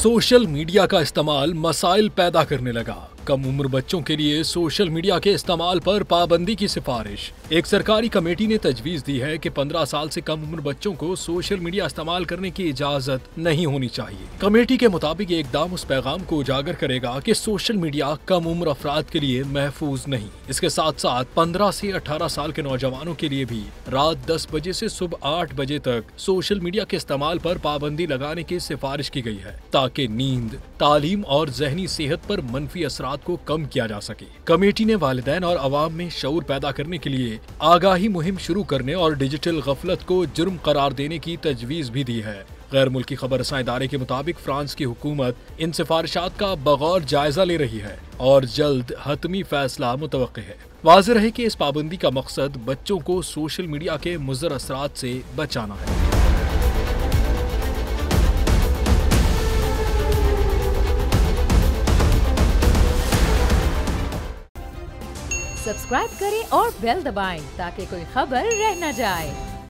Social media का इस्तेमाल मसाइल पैदा करने लगा। कम उम्र बच्चों के लिए सोशल मीडिया के इस्तेमाल पर पाबंदी की सिफारिश। एक सरकारी कमेटी ने तजवीज दी है कि 15 साल से कम उम्र बच्चों को सोशल मीडिया इस्तेमाल करने की इजाजत नहीं होनी चाहिए। कमेटी के मुताबिक ये इकदाम उस पैगाम को उजागर करेगा कि सोशल मीडिया कम उम्र अफराद के लिए महफूज नहीं। इसके साथ साथ 15 से 18 साल के नौजवानों के लिए भी रात 10 बजे से सुबह 8 बजे तक सोशल मीडिया के इस्तेमाल पर पाबंदी लगाने की सिफारिश की गई है, ताकि नींद, तालीम और जहनी सेहत पर मनफी असरात को कम किया जा सके। कमेटी ने वालिदैन और अवाम में शऊर पैदा करने के लिए आगाही मुहिम शुरू करने और डिजिटल गफलत को जुर्म करार देने की तजवीज भी दी है। गैर मुल्की खबरसां इदारे के मुताबिक फ्रांस की हुकूमत इन सिफारिशात का बगौर जायजा ले रही है और जल्द हतमी फैसला मुतवक्के है। वाज़ेह है कि इस पाबंदी का मकसद बच्चों को सोशल मीडिया के मुज़र असरात से बचाना है। सब्सक्राइब करें और बेल दबाएं ताकि कोई खबर रह न जाए।